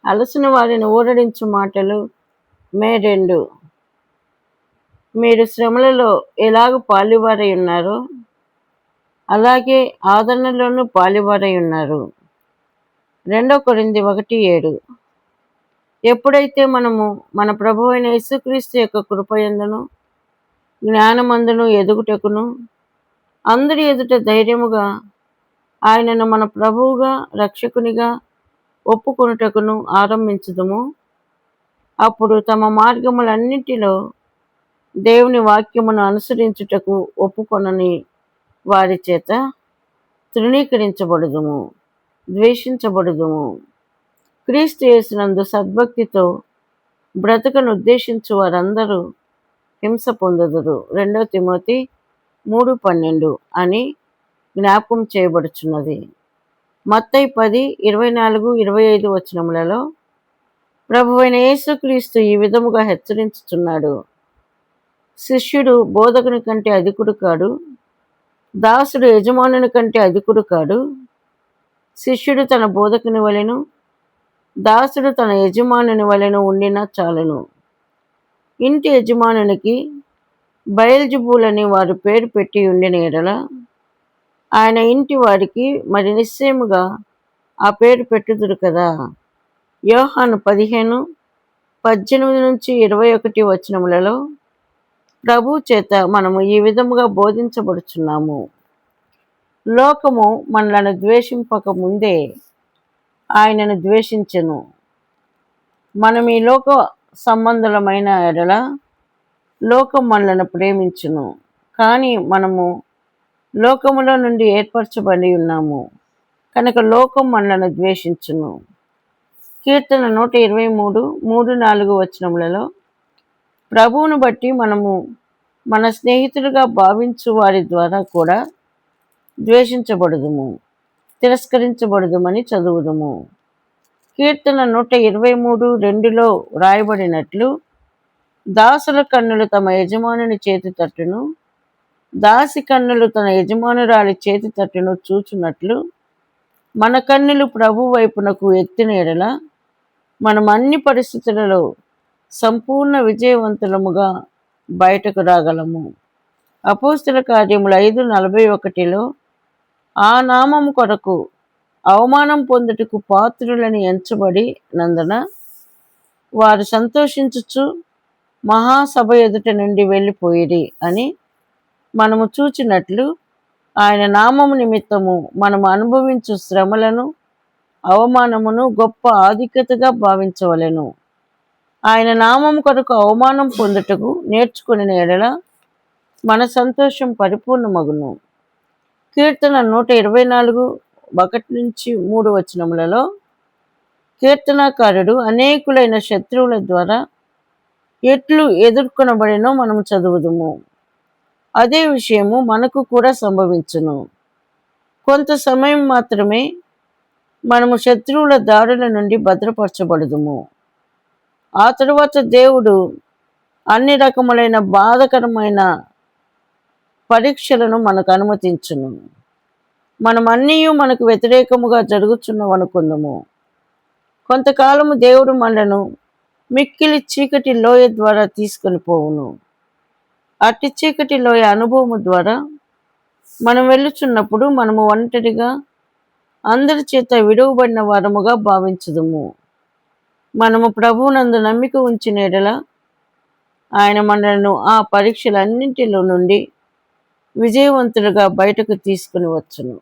అలసిన వారిని ఊరడించు మాటలు మే 2. మీరు శ్రమలలో ఎలాగ పాలివారై ఉన్నారో అలాగే ఆదరణలోనూ పాలివారై ఉన్నారు. 2 కొరింథీ 1:7. ఎప్పుడైతే మనము మన ప్రభువైన యేసుక్రీస్తు యొక్క కృపయందును జ్ఞానమందును ఎదుగుటకును అందరి ఎదుట ధైర్యముగా ఆయనను మన ప్రభువుగా రక్షకునిగా ఒప్పుకొనుటకును ఆరంభించుదుము, అప్పుడు తమ మార్గములన్నిటిలో దేవుని వాక్యమును అనుసరించుటకు ఒప్పుకొనని వారి చేత తృణీకరించబడుదుము, ద్వేషించబడుదుము. క్రీస్తు యేసునందు సద్భక్తితో బ్రతుకను ఉద్దేశించు వారందరూ హింస పొందుదురు. 2 తిమోతి 3:12 అని జ్ఞాపకం చేయబడుచున్నది. మత్తయి 10:24-25 వచనములలో ప్రభువైన యేసుక్రీస్తు ఈ విధముగా హెచ్చరించుచున్నాడు. శిష్యుడు బోధకుని కంటే అధికుడు కాడు, దాసుడు యజమానుని కంటే అధికుడు కాడు. శిష్యుడు తన బోధకుని వలెను, దాసుడు తన యజమానుని వలెను ఉండినా చాలును. ఇంటి యజమానునికి బయల్జెబూలని వారు పేరు పెట్టి ఉండిన ఎడల ఆయన ఇంటి వారికి మరి నిశ్చయముగా ఆ పేరు పెట్టుదురు కదా. యోహాను 15:18-21 వచనములలో ప్రభు చేత మనము ఈ విధముగా బోధించబడుచున్నాము. లోకము మనలను ద్వేషింపక ముందే ఆయనను ద్వేషించెను. మనం ఈ లోక సంబంధులమైన ఎడల లోకం మనలను ప్రేమించును. కానీ మనము లోకములో నుండి ఏర్పరచబడి ఉన్నాము కనుక లోకం మనలను ద్వేషించును. కీర్తన 123:3-4 వచనములలో ప్రభువును బట్టి మనము మన స్నేహితులుగా భావించు వారి ద్వారా కూడా ద్వేషించబడుదుము, తిరస్కరించబడుదుమని చదువుదుము. కీర్తన 123:2లో వ్రాయబడినట్లు, దాసుల కన్నులు తమ యజమానుని చేతి తట్టును, దాసి కన్నులు తన యజమానురాలి చేతి తట్టును చూచున్నట్లు మన కన్నులు ప్రభు వైపునకు ఎత్తిన ఎడల మనం అన్ని పరిస్థితులలో సంపూర్ణ విజయవంతులముగా బయటకు రాగలము. అపోస్తల కార్యములు 5:41లో ఆ నామము కొరకు అవమానం పొందుటకు పాత్రులని ఎంచబడి నందున వారు సంతోషించుచు మహాసభ ఎదుట నుండి వెళ్ళిపోయిరి అని మనము చూచినట్లు ఆయన నామము నిమిత్తము మనము అనుభవించు శ్రమలను అవమానమును గొప్ప ఆధిక్యతగా భావించవలెను. ఆయన నామము కొరకు అవమానం పొందుటకు నేర్చుకుని ఎడల మన సంతోషం పరిపూర్ణమగును. కీర్తన 124:1-3 వచనములలో కీర్తనాకారుడు అనేకులైన శత్రువుల ద్వారా ఎట్లు ఎదుర్కొనబడినో మనము చదువుదుము. అదే విషయము మనకు కూడా సంభవించును. కొంత సమయం మాత్రమే మనము శత్రువుల దాడుల నుండి భద్రపరచబడుదుము. ఆ తరువాత దేవుడు అన్ని రకములైన బాధకరమైన పరీక్షలను మనకు అనుమతించును. మనమన్నీ మనకు వ్యతిరేకముగా జరుగుచున్నవనుకుందుము. కొంతకాలము దేవుడు మనలను మిక్కిలి చీకటి లోయ ద్వారా తీసుకొని పోవును. అట్టి చీకటి లోయ అనుభవము ద్వారా మనం వెళ్ళుచున్నప్పుడు మనము ఒంటరిగా అందరి చేత విడువబడిన వారముగా భావించుదుము. మనము ప్రభువునందు నమ్మిక ఉంచిన ఎడల ఆయన మనలను ఆ పరీక్షలన్నింటిలో నుండి విజయవంతులుగా బయటకు తీసుకుని వచ్చును.